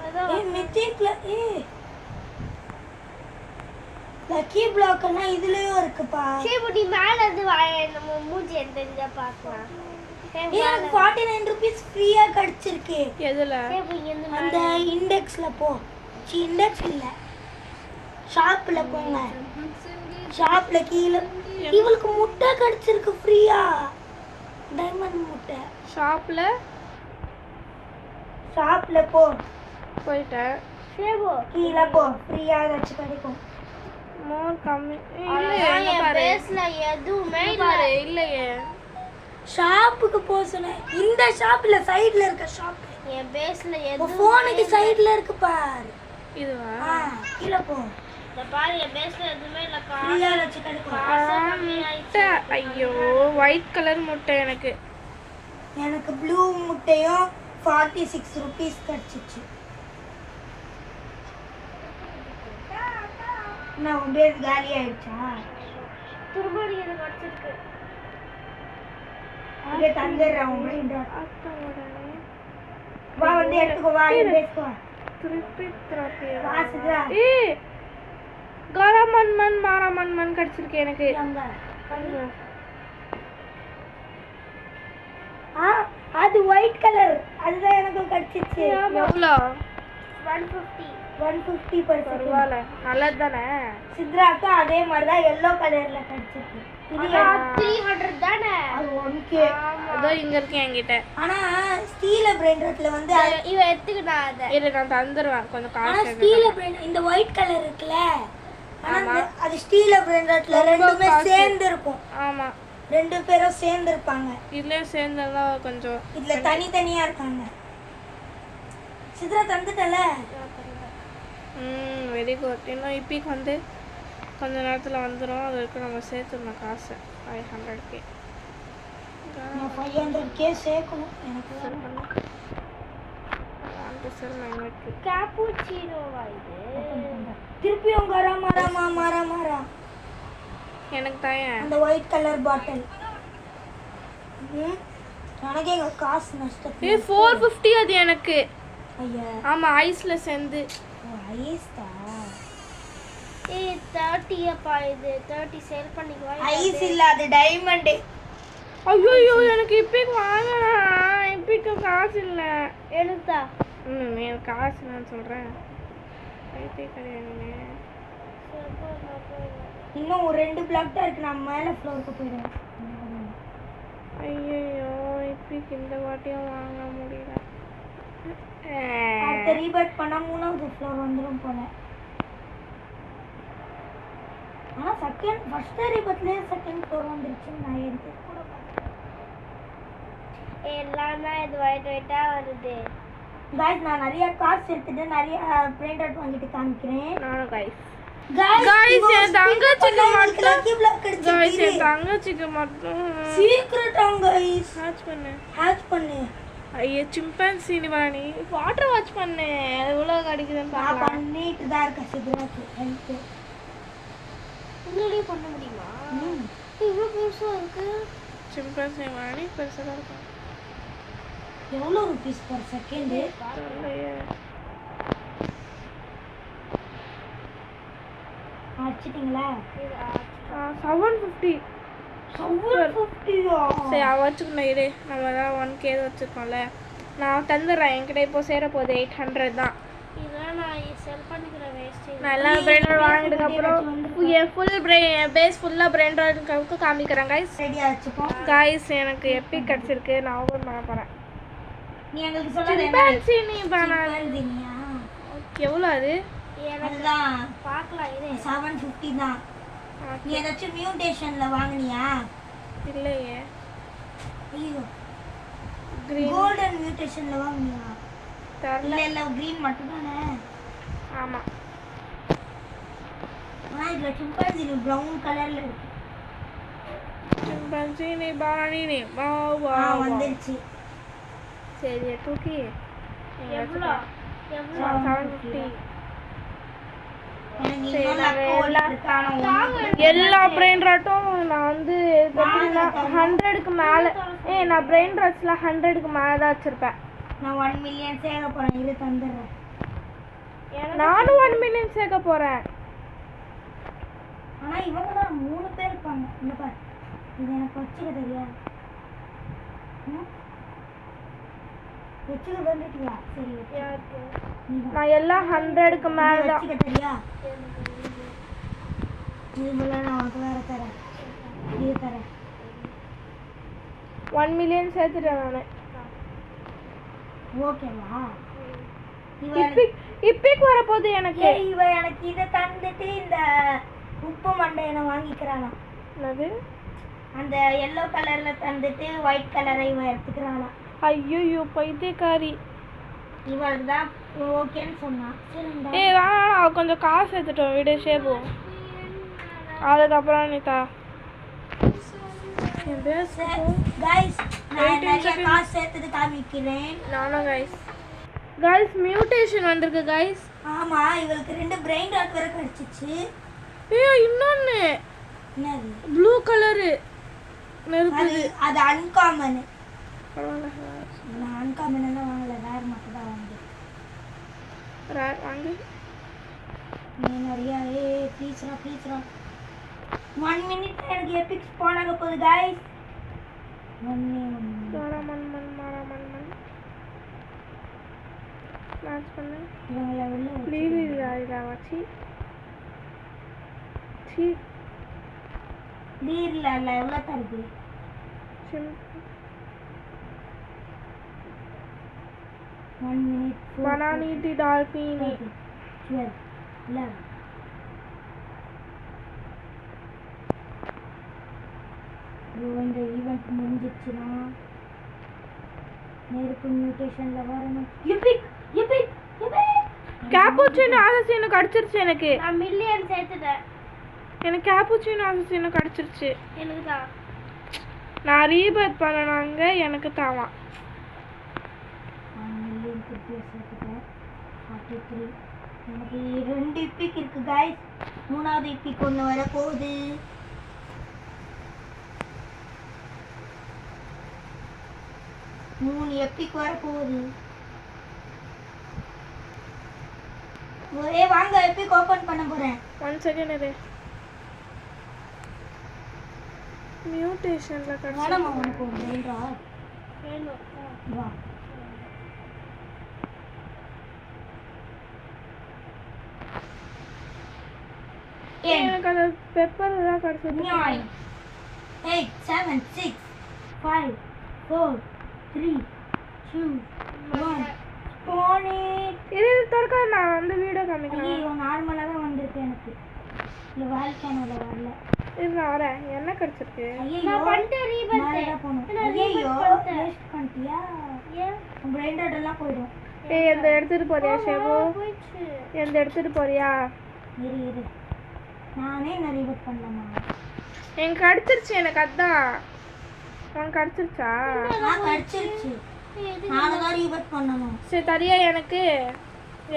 [SPEAKER 3] அதான்
[SPEAKER 1] ஏய் மித்திக்ல லக்கி பிளாக்னா இதுலயும் இருக்குப்பா.
[SPEAKER 3] ஷேபு நீ மேல இருந்து நம்ம மூஞ்சி எந்த பார்க்கலாம்.
[SPEAKER 1] எனக்கு 49 ரூபீஸ் ஃப்ரீயா கிடைச்சிருக்கு.
[SPEAKER 2] எதுல?
[SPEAKER 3] ஷேபு இங்க இருந்து
[SPEAKER 1] அந்த இண்டெக்ஸ்ல போ. இண்டெக்ஸ் இல்ல ஷாப்ல போங்க. ஷாப்ல கீழ இவளுக்கு முட்டை கிடைச்சிருக்கு ஃப்ரீயா. டைமண்ட் முட்டை. ஷாப்ல போ.
[SPEAKER 2] போயிட்டேன்.
[SPEAKER 1] ஷேபு கீழ போ. ஃப்ரீயா ஏதாச்சும் கிடைக்கும்.
[SPEAKER 2] மோர் கம்மி
[SPEAKER 3] இல்லையே பேஸ்ல எதுவுமே
[SPEAKER 2] பாரு இல்லையே.
[SPEAKER 1] ஷாப்புக்கு போ சொன்னேன். இந்த ஷாப்ல சைடுல இருக்க ஷாப்.
[SPEAKER 3] என் பேஸ்ல
[SPEAKER 1] உன்
[SPEAKER 3] எதுவும்
[SPEAKER 1] போனுக்கு சைடுல இருக்கு பாரு.
[SPEAKER 2] இதுவா?
[SPEAKER 1] கீழ போ.
[SPEAKER 3] இந்த பாரு என் பேஸ்ல எதுவுமே இல்ல.
[SPEAKER 1] ஃப்ரீயா ஏதாச்சும் கிடைக்கும்.
[SPEAKER 2] முட்டை. ஐயோ ஒயிட் கலர் முட்டை எனக்கு.
[SPEAKER 1] எனக்கு ப்ளூ முட்டையும் 46 ரூபீஸ் கிடைச்சிச்சு. நான் உன் பேர் காலி ஆயிடுச்சா?
[SPEAKER 3] திரும்ப எனக்கு வச்சிருக்கு.
[SPEAKER 1] இங்கே தந்துடுறேன் உன் brain rot.
[SPEAKER 2] அத்தோடனே
[SPEAKER 1] வா வந்து எடுத்துக்கோ. வா என் பேசுவா.
[SPEAKER 2] திருப்பி திருப்பி
[SPEAKER 1] வா சித்ரா.
[SPEAKER 2] ஏய் கரமன்மன் மாரமன்மன் கிடைச்சிருக்கு எனக்கு.
[SPEAKER 1] அங்க அது ஒயிட் கலர். அதுதான் எனக்கு கிடைச்சிச்சு.
[SPEAKER 2] எவ்வளோ?
[SPEAKER 3] 150.
[SPEAKER 1] 150 per second.
[SPEAKER 2] பரவாயில்ல நல்லது தானே.
[SPEAKER 1] சித்ராக்கு அதே மாதிரி தான் எல்லோ கலர்ல கிடைச்சிருக்கு. இது
[SPEAKER 3] 300 தானே.
[SPEAKER 1] அது 1k.
[SPEAKER 2] அதோ இங்க இருக்கு என்கிட்ட.
[SPEAKER 1] ஆனா ஸ்டீல பிராண்ட் ரேட்ல வந்து
[SPEAKER 3] இவ எடுத்துக்கிட்டா அத.
[SPEAKER 2] இரு நான் தந்துருவேன் கொஞ்சம்
[SPEAKER 1] ஆனா
[SPEAKER 2] காசு.
[SPEAKER 1] ஸ்டீல பிராண்ட் இந்த ஒயிட் கலர் இருக்குல ஆனா அது ஸ்டீல பிராண்ட் ரேட்ல ரெண்டுமே சேர்ந்து இருக்கும்.
[SPEAKER 2] ஆமா
[SPEAKER 1] ரெண்டு பேரும் சேர்ந்து இருப்பாங்க.
[SPEAKER 2] இதுலயே சேர்ந்தா கொஞ்சம்
[SPEAKER 1] இதுல தனித்தனியா இருக்காங்க. சித்ரா தந்துட்டல.
[SPEAKER 2] Very good. இன்னும் இப்பிக்கு வந்து கொஞ்ச நேரத்தில் வந்துடும். அதுக்கு நம்ம சேர்த்துடணும் காசு 500k.
[SPEAKER 1] நான் 500k சேர்க்கணும். எனக்கு
[SPEAKER 3] கேப்புச்சினோவா இது?
[SPEAKER 1] திருப்பியும் மாறா
[SPEAKER 2] எனக்கு தாயேன்
[SPEAKER 1] அந்த ஒயிட் கலர் பாட்டில். எனக்கு எங்க காசு நஷ்டம்.
[SPEAKER 2] 450 அது எனக்கு.
[SPEAKER 1] ஐயா
[SPEAKER 2] ஆமா ஐஸ்ல சேர்ந்து.
[SPEAKER 1] ஐஸ் தான்.
[SPEAKER 3] ஏய் 30 அப்பா இது 30 சேல் பண்ணிக்குவா.
[SPEAKER 1] ஐஸ் இல்ல அது டைமண்ட்.
[SPEAKER 2] ஐயோ எனக்கு இப்பிக்கு வாங்கலாம். இப்பிக்கு காசு இல்லை.
[SPEAKER 3] எடுத்தா
[SPEAKER 2] எனக்கு காசு நான் சொல்கிறேன். ஐபி கிடையாது.
[SPEAKER 1] இன்னும் ஒரு 2 பிளாக் தான் இருக்கு. நான் மேலே ஃப்ளோருக்கு போயிடுவேன்.
[SPEAKER 2] ஐயோ இப்பிக்கு இந்த வாட்டியும் வாங்க முடியல.
[SPEAKER 1] அடுத்த ரீபேட் பண்ணா 3வது ஃப்ளோர் வந்துரும் போல. ஆனா ஃபர்ஸ்ட் ரீபேட்லயே செகண்ட் ஃப்ளோர் வந்துருச்சு. நான் எடுத்து கூட பார்த்தேன்.
[SPEAKER 3] எல்லாமே இது ஒயிட்டா வருது.
[SPEAKER 1] गाइस நான் நிறைய காசு எடுத்துட்டு நிறைய பிரிண்ட் அவுட் வாங்கிட்டு காமிக்கிறேன்.
[SPEAKER 2] நானும் கைஸ்
[SPEAKER 1] गाइस
[SPEAKER 2] என் தங்கச்சிக்கு மட்டும்
[SPEAKER 1] லக்கி பிளாக்
[SPEAKER 2] கைஸ்
[SPEAKER 1] கிடைச்சிருக்கு.
[SPEAKER 2] என் தங்கச்சிக்கு மட்டும்
[SPEAKER 1] சீக்ரெட் गाइस.
[SPEAKER 2] ஹேட்ச் பண்ணு
[SPEAKER 1] பண்ணு.
[SPEAKER 2] ஐயோ சிம்பன்சி நீ வாணி வாட்டர் வாட்ச் பண்ணு எவ்வளவு கிடைக்குதுன்னு
[SPEAKER 1] நான்
[SPEAKER 2] பார்க்கலாம்.
[SPEAKER 1] பண்ணிட்டு தான் இருக்கேன் சித்ராக்கு ஹெல்ப்.
[SPEAKER 3] உங்களாலே பண்ண முடியுமா? இவ்வளோ பெருசா இருக்கு.
[SPEAKER 2] சிம்பன்சி வாணி பெருசா தான் இருக்கும்.
[SPEAKER 1] எவ்வளோ ரூபீஸ் பர் செகண்ட்?
[SPEAKER 2] தெரியலையே.
[SPEAKER 1] அடிச்சிட்டீங்களா?
[SPEAKER 2] 750.
[SPEAKER 1] 750
[SPEAKER 2] சரி அவ வச்சுக்கணும் இரு நம்ம தான் 1K வச்சுருக்கோம்ல நான் தந்துடுறேன் என்கிட்ட இப்போ சேர போகுது 800 தான்.
[SPEAKER 3] இதெல்லாம் நான் செல் பண்ணிக்கிறேன் வேஸ்ட்டு.
[SPEAKER 2] நான் எல்லாம் பிரெண்ட் வாங்கினதுக்கப்புறம் என் ஃபுல் பேஸ் ஃபுல்லாக பிரெண்ட் காமிக்கிறேன் கைஸ்.
[SPEAKER 1] ரெடியா வச்சுப்போம்.
[SPEAKER 2] கைஸ் எனக்கு எப்பிக் கிடச்சிருக்கு நான் ஓப்பன் பண்ண போகிறேன்.
[SPEAKER 1] நீ எங்களுக்கு சொன்னது என்ன?
[SPEAKER 2] சிம்பன்சி நீ பண்ணா
[SPEAKER 1] சிம்பன்சியா?
[SPEAKER 2] எவ்வளோ அது?
[SPEAKER 1] அதுதான்
[SPEAKER 3] பார்க்கலாம் இது.
[SPEAKER 1] 750 தான். நீ ஏதாச்சும் மியூட்டேஷன்ல வாங்குனியா?
[SPEAKER 2] இல்லையே.
[SPEAKER 1] ஐயோ
[SPEAKER 2] கிரீன்
[SPEAKER 1] கோல்டன் மியூட்டேஷன்ல வாங்குனியா?
[SPEAKER 2] தரல.
[SPEAKER 1] இல்ல கிரீன் மட்டும் தானே.
[SPEAKER 2] ஆமாம்
[SPEAKER 1] ஆனா இதுல சிம்பன்சி பிரவுன் கலர்ல இருக்கு.
[SPEAKER 2] சிம்பன்சி நீ பாணி நீ வா வா
[SPEAKER 1] வந்துருச்சு.
[SPEAKER 2] சரி தூக்கி
[SPEAKER 3] எவ்வளோ?
[SPEAKER 2] 750.
[SPEAKER 1] எனக்கு
[SPEAKER 2] சரி,
[SPEAKER 1] இன்னும்
[SPEAKER 2] நாங்க
[SPEAKER 1] லக்கு ஓடிட்டு இருக்கு. ஆனா ஒண்ணும்
[SPEAKER 2] எல்லா பிரெயின் ராட்டும் நான் வந்து எப்படின்னா 100க்கு மேலே நான் பிரெயின் ராட்ஸ்லாம் 100க்கு மேலே தான் வச்சுருப்பேன்.
[SPEAKER 1] நான் 1 மில்லியன் சேர போறேன். இது தந்துடுறேன்.
[SPEAKER 2] நானும் 1 மில்லியன் சேர்க்க போகிறேன்.
[SPEAKER 1] ஆனா இவங்க தான் 3 பேர் இருப்பாங்க. இந்த பாரு இது எனக்கு வச்சுக்க தெரியாது. வச்சுக்க வந்துட்டியா? சரி வச்சு.
[SPEAKER 2] நான் எல்லாம் 100க்கு மேலே தான்.
[SPEAKER 1] வச்சுக்க தெரியா? இது போல நான் உனக்கு வேற தரேன். இது தரேன்.
[SPEAKER 2] 1 மில்லியன் சேர்த்துட்டேன் நான்.
[SPEAKER 1] ஓகேவா?
[SPEAKER 2] இப்பிக் வரப்போகுது எனக்கு.
[SPEAKER 1] இவ எனக்கு இதை தந்துட்டு இந்த உப்பு மண்டையனை வாங்கிக்கிறானா?
[SPEAKER 2] என்னது?
[SPEAKER 1] அந்த எல்லோ கலர்ல தந்துட்டு ஒயிட் கலரை இவன் எடுத்துக்கிறானா?
[SPEAKER 2] ஐயோ பைத்தியக்காரி.
[SPEAKER 1] இவளுக்கு தான் ஓகேன்னு சொன்னான். சரிண்டா.
[SPEAKER 2] வேணாம் அவ கொஞ்சம் காசு எடுத்துட்டோம் விடு ஷேபு. அதுக்கப்புறம் நீ தா.
[SPEAKER 1] गाइस நான் நிறைய காசு சேர்த்து காமிக்கிறேன்.
[SPEAKER 2] நானும் गाइस மியூட்டேஷன் வந்திருக்கு गाइस.
[SPEAKER 1] ஆமா இவளுக்கு 2 பிரெயின் ராட் வர கிடைச்சிச்சு.
[SPEAKER 2] இன்னொன்னு
[SPEAKER 1] என்னது?
[SPEAKER 2] ப்ளூ கலர் நெருப்பு.
[SPEAKER 1] அது அன்காமன்.
[SPEAKER 2] பரவாயில்ல
[SPEAKER 1] நான் அன்காமன் எல்லாம் வாங்கல. ரேர் மட்டும் தான் வாங்குறேன்.
[SPEAKER 2] வாங்கு.
[SPEAKER 1] நீ நிறைய ப்ளீஸ்ரா 1 மினிட் எனக்கு எபிக் ஸ்பான் ஆக போகுது गाइस.
[SPEAKER 2] மன் மேட்ச் பண்ணு.
[SPEAKER 1] இவங்கள உள்ள
[SPEAKER 2] ப்ளீஸ் யாரா வச்சி சி
[SPEAKER 1] லீர்ல இல்ல எவ்வளவு தருது?
[SPEAKER 2] சிம்
[SPEAKER 1] 1 மினிட்
[SPEAKER 2] பனானி தி டால்பினி
[SPEAKER 1] 12 11 இந்த ஈவென்ட் முடிஞ்சிச்சுனா நெருப்பு மியூட்டேஷன்ல வரணும். எபிக்
[SPEAKER 2] கேப்புச்சினோ அசசினோ கடிச்சிருச்சு எனக்கு.
[SPEAKER 3] நான் மில்லியன் சேர்த்துட்டேன்.
[SPEAKER 2] எனக்கு கேப்புச்சினோ அசசினோ கடிச்சிருச்சு.
[SPEAKER 3] எனக்கு தான்.
[SPEAKER 2] நான் ரீபர்த் பண்ணனாங்க எனக்கு தாவா.
[SPEAKER 1] 1 மில்லியன் ருபீஸ் சேர்த்துட்டேன். 43 எனக்கு 2 எபிக் இருக்கு गाइस. மூணாவது எபிக் ஒன்னு வர போகுது. மூணு எபிக் வர போகுது. ஒரே வாங்க எபிக் ஓபன் பண்ண போறேன்.
[SPEAKER 2] 1 செகண்ட் இரு. மியூட்டேஷன்ல
[SPEAKER 1] வேணாமா உனக்கு ஒரு வேண்டா?
[SPEAKER 3] வேணும்.
[SPEAKER 1] வா
[SPEAKER 2] எனக்கு அந்த பெப்பர் தான் கடிச்சிருச்சு.
[SPEAKER 1] 8 7 6 5 4 3 2 1 ஸ்பான் இட்.
[SPEAKER 2] இது தரக்க நான் அந்த வீடியோ காமிக்கிறேன்.
[SPEAKER 1] ஐயோ நார்மலா தான் வந்திருக்கு எனக்கு. இல்ல வால்கேனோல வரல.
[SPEAKER 2] இது நான் வரேன். என்ன கடிச்சிருக்கு?
[SPEAKER 1] ஐயோ
[SPEAKER 3] நான் பண்ணிட்டேன் ரீபர்த்.
[SPEAKER 1] மேல போணும்.
[SPEAKER 3] நான்
[SPEAKER 1] ஐயோ
[SPEAKER 3] reboot பண்ணிட்டேன்.
[SPEAKER 1] வேஸ்ட் பண்ணிட்டியா
[SPEAKER 3] ஏன்
[SPEAKER 1] பிரெயின் டாட் எல்லாம் போயிடும்.
[SPEAKER 2] ஏய் எந்த எடுத்துட்டு போறியா ஷேபு?
[SPEAKER 3] போயிடுச்சு.
[SPEAKER 2] எந்த எடுத்துட்டு போறியா?
[SPEAKER 1] இரு நானே என்ன ரீபூட் பண்ணலாமா?
[SPEAKER 2] எனக்கு அடிச்சிருச்சு, எனக்கு அதான். உனக்கு அடிச்சிருச்சா?
[SPEAKER 1] கடிச்சிருச்சு. நானும் தான் ரீபூட் பண்ணணும்.
[SPEAKER 2] சரி தரியா எனக்கு?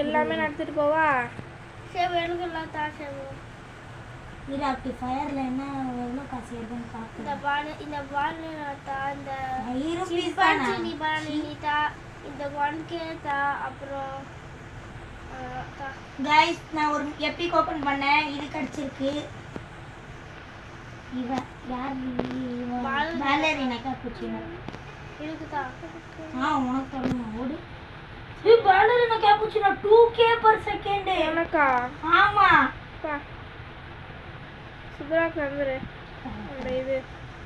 [SPEAKER 2] எல்லாமே நான் எடுத்துட்டு போவா?
[SPEAKER 3] சேவு எனக்கு எல்லாம் தா சேவு.
[SPEAKER 1] இது அப்படி ஃபயர்ல என்ன எவ்வளோ காசு ஏறுதுன்னு
[SPEAKER 3] இந்த
[SPEAKER 1] பார்த்து
[SPEAKER 3] இந்த பால் தா, இந்த
[SPEAKER 1] ₹5
[SPEAKER 3] பானி தா, இந்த 1K தா, அப்புறம் தா.
[SPEAKER 1] கைஸ் நான் ஒரு எப்பிக் ஓபன் பண்ணேன். இது கிடைச்சிருக்கு. இவன் யார் நீ? பாலரினா கேப்புச்சினோ
[SPEAKER 3] இருக்குதா?
[SPEAKER 1] உனக்கு சொல்லணும். ஓடு. பாலரினா கேப்புச்சினோ 2K per second.
[SPEAKER 2] எனக்கா?
[SPEAKER 1] ஆமா.
[SPEAKER 2] சுதராக்கு வந்துரு. அந்த இது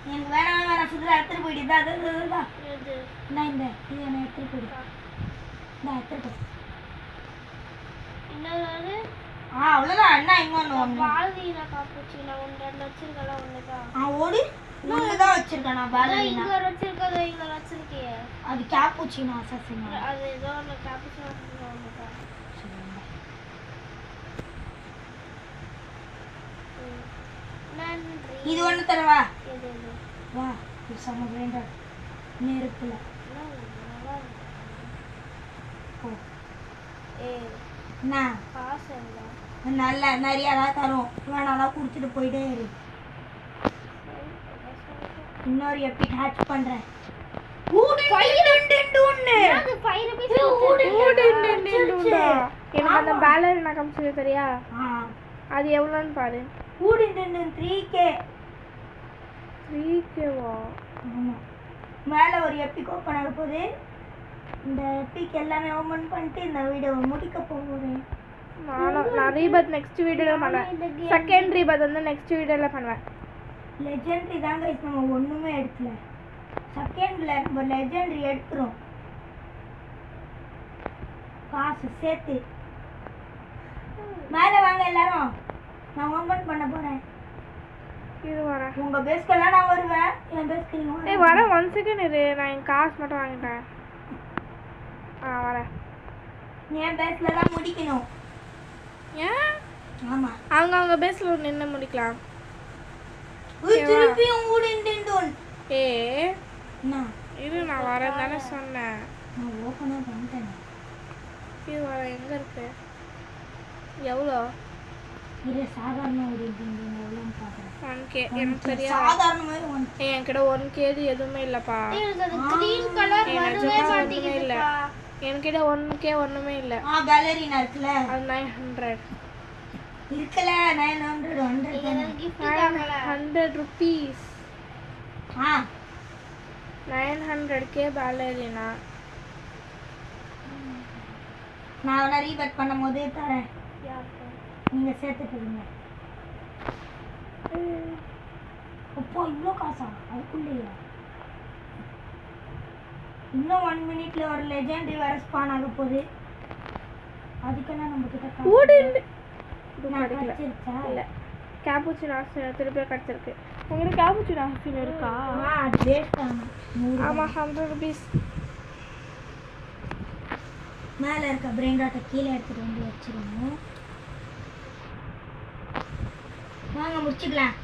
[SPEAKER 1] எனக்கு வேணாம் சுதரா எடுத்துட்டு போயிடுதா. அதுதான்
[SPEAKER 3] இது
[SPEAKER 1] நான் இந்த இது என்ன எடுத்துட்டு போயிடுதா. நான் எடுத்துட்டு போய்
[SPEAKER 3] இன்னொரு
[SPEAKER 1] அவ்வளோதான். என்ன இன்னொன்று ஒன்று
[SPEAKER 3] பாலரினா காப்புச்சினோ ஒன்று ரெண்டு வச்சிருக்கல ஒண்ணுதான்.
[SPEAKER 1] ஓடு. ஒன்று தான் வச்சிருக்கேன் நான் பாலரினா.
[SPEAKER 3] இங்க வச்சிருக்கதோ இங்க வச்சிருக்கியே.
[SPEAKER 1] அது கேப்புச்சினோ அசசினோ.
[SPEAKER 3] அது ஏதோ ஒன்று காப்புச்சினோ ஒண்ணுதான். நன்றி.
[SPEAKER 1] இது ஒன்று தரவா?
[SPEAKER 3] எது எது?
[SPEAKER 1] வா இது செம்ம கிரைண்டர் நெருப்புல போ.
[SPEAKER 3] ஏய்
[SPEAKER 1] என்ன
[SPEAKER 3] காசு இல்லை.
[SPEAKER 1] நல்ல நிறைய தான் தரும். வேணாலாம் குடிச்சிட்டு போயிட்டே இரு. இன்னொரு எப்படி ஹேட்ச் பண்றேன்.
[SPEAKER 3] அது 5 rupees
[SPEAKER 2] எனக்கு அந்த பேலர் நான் காமிச்சது தெரியா? அது எவ்வளோன்னு பாரு.
[SPEAKER 1] 3K.
[SPEAKER 2] 3K-வா?
[SPEAKER 1] ஆமா. மேலே ஒரு எப்பிக் ஓப்பன் ஆக போகுது. இந்த எப்பிக் எல்லாமே ஓப்பன் பண்ணிட்டு இந்த வீடியோவை முடிக்க போகிறேன்.
[SPEAKER 2] நான் ரீபத் நெக்ஸ்ட் வீடியோவில் பண்ணுவேன். செகண்ட் ரீபத் வந்து நெக்ஸ்ட் வீடியோவில் பண்ணுவேன்.
[SPEAKER 1] லெஜெண்டரி தாங்க நம்ம ஒன்றுமே எடுக்கல. செகண்டில் நம்ம லெஜெண்டரி எடுத்துரும். காசு சேர்த்து மேலே வாங்க எல்லாரும். நான் ஓப்பன் பண்ண போகிறேன்.
[SPEAKER 2] இது வரேன்.
[SPEAKER 1] உங்கள் பேஸ்க்கெல்லாம் நான் வருவேன். என் பேஸ்க்கு நீங்கள்
[SPEAKER 2] ஏய் வரேன். 1 செகண்ட் இரு. நான் என் காசு மட்டும் வாங்கிட்டேன். வரேன்.
[SPEAKER 1] என் பேஸில் தான் முடிக்கணும்.
[SPEAKER 2] ஏன்?
[SPEAKER 1] ஆமாம்.
[SPEAKER 2] அவங்க பேஸில் நின்று முடிக்கலாம்.
[SPEAKER 1] திருப்பியும் ஊடிண்டோன். என்ன
[SPEAKER 2] இரு நான் வரேன் தானே சொன்னேன்.
[SPEAKER 1] நான் ஓப்பனே பண்ணிட்டேன்.
[SPEAKER 2] இது வரேன். எங்கே இருக்கு? எவ்வளோ?
[SPEAKER 1] இது சாதாரண ஊடிண்டோன் எவ்வளோன்னு பார்க்குறேன்.
[SPEAKER 2] 1K எனக்கு தெரியாது.
[SPEAKER 1] சாதாரணமாகவே 1K.
[SPEAKER 2] என்கிட்ட 1K எதுவுமே இல்லைப்பா.
[SPEAKER 3] அது green color வரவே மாட்டேங்குதுப்பா.
[SPEAKER 2] என்கிட்ட 1K ஒன்றுமே இல்லை.
[SPEAKER 1] பேலரினா இருக்குல்ல
[SPEAKER 2] அது 900
[SPEAKER 1] இருக்கல. 900 100
[SPEAKER 3] gift தாங்கல.
[SPEAKER 2] 100 rupees. 900K ballerina.
[SPEAKER 1] நான் வேணா ரீபட் பண்ணும் போதே தரேன்.
[SPEAKER 3] யாருக்கு?
[SPEAKER 1] நீங்கள் சேர்த்துக்கிறீங்க. அப்போ இவ்வளோ காசா? அதுக்குள்ளேயா? இன்னும் 1 மினிட்ல ஒரு லெஜெண்டரி வேற ஸ்பான் ஆக போகுது. அதுக்கெல்லாம் நம்ம கிட்ட கிடைச்சிருச்சா?
[SPEAKER 2] இல்லை கேப்புச்சினோ திருப்பி கிடச்சிருக்கு. உங்கள்கிட்ட கேப்புச்சினோ இருக்கா?
[SPEAKER 1] அது வேஸ்ட் ஆகும்.
[SPEAKER 2] ஆமாம் 100 rupees.
[SPEAKER 1] மேலே இருக்க பிரெயின் டாட்டை கீழே எடுத்துகிட்டு வந்து வச்சிருவோம். வாங்க முடிச்சுக்கலாம்.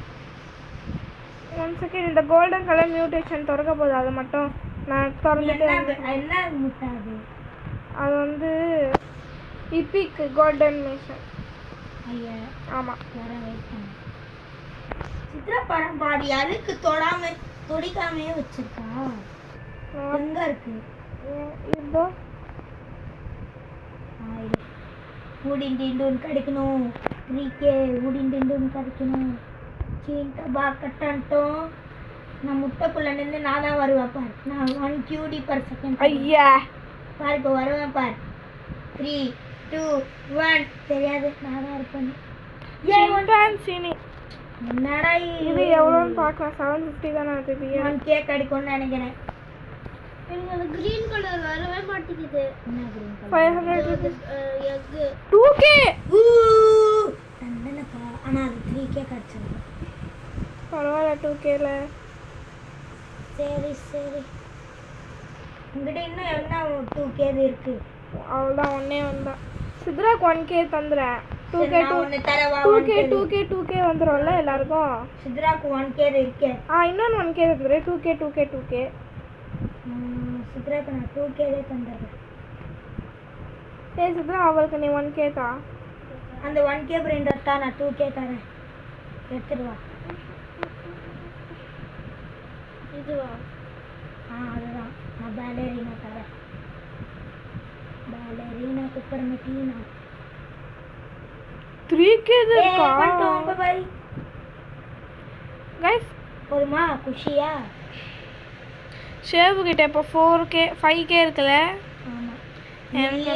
[SPEAKER 2] 1 செகண்ட். இந்த கோல்டன் கலர் மியூட்டேஷன் திறக்க போகுது. அதை மட்டும் நான் திறந்துட்டு
[SPEAKER 1] என்ன முட்டாது?
[SPEAKER 2] அது வந்து இப்பிக் கோல்டன் மிஷன்.
[SPEAKER 1] ஐயா
[SPEAKER 2] ஆமாம்
[SPEAKER 1] வர வெயிட் பண்ணு. சித்ரா படம் பாதி அழுக்கு தொடிக்காமையே வச்சிருக்கா. எங்க இருக்கு?
[SPEAKER 2] இதோ
[SPEAKER 1] ஊடிண்டோன் கிடைக்கணும். 3K ஊடிண்டோன் கிடைக்கணும். சீன்ட்ட பாக்கட்டோம். நான் முட்டைக்குள்ள நின்று நான் தான் வருவேன் பார். நான் 1 QD per second.
[SPEAKER 2] ஐயா
[SPEAKER 1] பார் இப்போ வருவேன் பார். 3 2 1 தெரியாது. நான் தான் இருப்பேன்.
[SPEAKER 2] சிம்பான்சினி.
[SPEAKER 1] என்னடா
[SPEAKER 2] இது எவ்வளோன்னு பார்க்கலாம். 750 தானே அது.
[SPEAKER 1] 1K கிடைக்கும்னு நினைக்கிறேன்.
[SPEAKER 3] எனக்கு அந்த green color வரவே மாட்டேங்குது.
[SPEAKER 1] என்ன green color?
[SPEAKER 2] 500 rupees.
[SPEAKER 3] Egg
[SPEAKER 2] 2K.
[SPEAKER 1] தண்டனப்பா. ஆனால் அது 3K கிடைச்சிருக்கு.
[SPEAKER 2] பரவாயில்ல 2Kல.
[SPEAKER 1] சரி சரி உங்ககிட்ட இன்னும் என்ன 2K இருக்கு?
[SPEAKER 2] அவ்வளோதான் ஒன்றே வந்தான். சித்ராக்கு 1K தந்துடுறேன். 2K
[SPEAKER 1] சரி, நான் ஒண்ணு தரவா?
[SPEAKER 2] 2K வந்துடும்ல எல்லாருக்கும்.
[SPEAKER 1] சித்ராக்கு 1K இருக்கே.
[SPEAKER 2] இன்னொன்று 1K தந்துடுறேன். 2K.
[SPEAKER 1] சித்ராக்கு நான் 2K தந்துடுறேன்.
[SPEAKER 2] ஏய் சித்ரா, அவளுக்கு நீ 1K தான்.
[SPEAKER 1] அந்த 1K பிரிண்டர் தான் நான் 2K தரேன். எடுத்துருவா.
[SPEAKER 3] இதுவா?
[SPEAKER 1] அதுதான் நான் பேலரினா தரேன். பேலரினா குப்பரமட்டினா
[SPEAKER 2] 3K இருக்கா?
[SPEAKER 1] பை
[SPEAKER 2] கைஸ்,
[SPEAKER 1] போதுமா? குஷியா?
[SPEAKER 2] ஷேவு கிட்ட இப்போ 4K 5K இருக்குல்ல.
[SPEAKER 1] ஆமா.
[SPEAKER 2] எனக்கு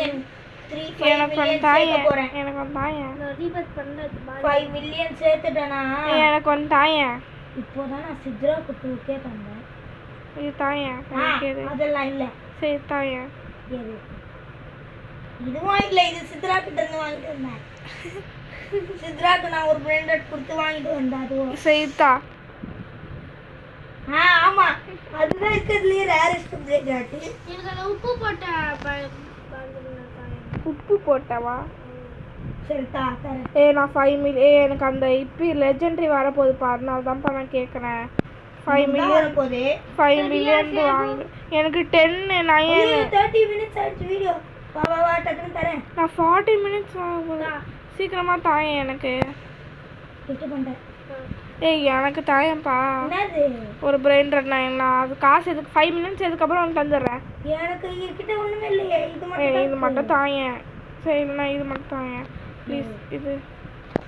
[SPEAKER 1] எனக்கு
[SPEAKER 2] ஒன்று தாயேன். எனக்கு ஒன்று தாயேன்.
[SPEAKER 3] நான் ரீபத் பண்ணது
[SPEAKER 1] 5 மில்லியன் சேர்த்துட்டேனா?
[SPEAKER 2] எனக்கு ஒன்று தாயேன்.
[SPEAKER 1] இப்போதான் நான் சித்ராக்கு 2K தந்தேன்.
[SPEAKER 2] இது தாயேன்.
[SPEAKER 1] அதெல்லாம் இல்ல.
[SPEAKER 2] சரி தாயேன்.
[SPEAKER 1] எது? இதுவும் இல்ல. இது சித்ரா கிட்ட இருந்து வாங்கிட்டு வந்தேன். சித்ராக்கு நான் ஒரு பிராண்டட் கொடுத்து வாங்கிட்டு வந்தேன். அதுவும்
[SPEAKER 2] சரிதா.
[SPEAKER 1] ஆமா. அதுதான் இருக்கிறதுலயே ரேரஸ்ட் பிராண்டட்.
[SPEAKER 3] எனக்கு அந்த உப்பு போட்ட
[SPEAKER 2] உப்பு போட்டவா?
[SPEAKER 1] சரி தரேன்.
[SPEAKER 2] நான் 5 மில்லியன். எனக்கு அந்த இப்போ லெஜெண்டரி வரப்போகுது பாரு, அதனால தான்ப்பா நான் கேட்குறேன். 5 மில்லியன்
[SPEAKER 1] போதே
[SPEAKER 2] 5 மில்லியன் வாங்க. எனக்கு 10 9
[SPEAKER 1] 30 மினிட்ஸ் ஆச்சு வீடியோ. வா டக்குன்னு தரேன்.
[SPEAKER 2] நான் 40 மினிட்ஸ் ஆகுது. சீக்கிரமா தாயேன் எனக்கு.
[SPEAKER 1] கிட்ட பண்றேன்.
[SPEAKER 2] எனக்கு தாயேன்ப்பா.
[SPEAKER 1] என்னது?
[SPEAKER 2] ஒரு பிரைண்டர். நான் அது காசு எதுக்கு 5 மினிட்ஸ் எதுக்கப்புறம் உனக்கு தந்துடுறேன்.
[SPEAKER 1] எனக்கு கிட்ட ஒண்ணுமே இல்லையே. இது
[SPEAKER 2] மட்டும் தாயேன். சரி, நான் இது மட்டும் தாயேன் ப்ளீஸ். இது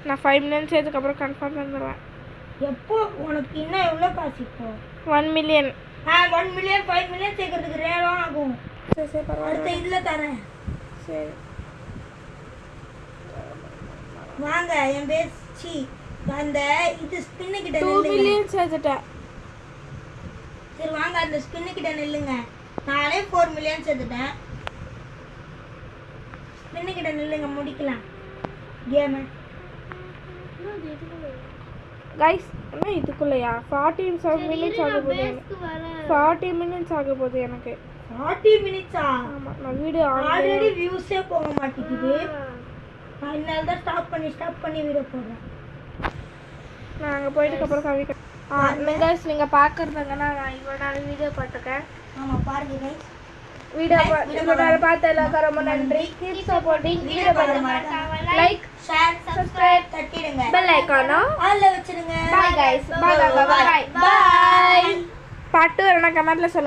[SPEAKER 2] நான் 5 மினிட்ஸ் எதுக்கப்புறம் கன்ஃபார்ம் தந்துடுவேன்.
[SPEAKER 1] எப்போ உனக்கு இன்னும் எவ்வளோ காசு இப்போ?
[SPEAKER 2] 1 மில்லியன்.
[SPEAKER 1] 1 மில்லியன் 5 மில்லியன் சேர்க்கறதுக்கு ரேடம் ஆகும்.
[SPEAKER 2] சரி
[SPEAKER 1] அடுத்த
[SPEAKER 2] பரவாயில்ல.
[SPEAKER 1] இதில் தரேன்.
[SPEAKER 2] சரி
[SPEAKER 1] வாங்க என் பேசி அந்த இது ஸ்பின்னு கிட்ட
[SPEAKER 2] 2
[SPEAKER 1] நில்லுங்க.
[SPEAKER 2] மில்லியன் சேர்த்துட்டேன்.
[SPEAKER 1] சரி வாங்க அந்த ஸ்பின்னு கிட்ட நில்லுங்க. நானே 4 மில்லியன் சேர்த்துட்டேன். ஸ்பின்னு கிட்ட நில்லுங்க, முடிக்கலாம் கேமை.
[SPEAKER 2] கைஸ், என்ன இதுக்குள்ளயா 47 மினிட்ஸ் ஆக போகுது. 40 மினிட்ஸ் ஆக போகுது எனக்கு.
[SPEAKER 1] 40 மினிட்ஸா?
[SPEAKER 2] ஆமா, நான் வீடியோ
[SPEAKER 1] ஆல்ரெடி வியூஸே போக மாட்டேங்குது. நான் இதனால தான் ஸ்டாப் பண்ணி வீடியோ போடுறேன்.
[SPEAKER 2] நான் அங்கே போயிட்டு அப்புறம் கவிக்க. கைஸ், நீங்கள் பார்க்குறதுங்கன்னா நான் இவ்வளோ நாள் வீடியோ பார்த்துருக்கேன்.
[SPEAKER 1] ஆமாம் பாருங்க கைஸ்.
[SPEAKER 2] வீடியோ பார்த்த எல்லாருக்கும் ரொம்ப நன்றி. Keep supporting. வீடியோ பார்த்து லைக்
[SPEAKER 1] ஷேர் சப்ஸ்கிரைப் தட்டிடுங்க.
[SPEAKER 2] பெல் ஐகானை
[SPEAKER 1] ஆல்ல வச்சிடுங்க.
[SPEAKER 2] Bye guys. பை. பாட்டு வேணா கமெண்ட்ல சொல்லுங்க.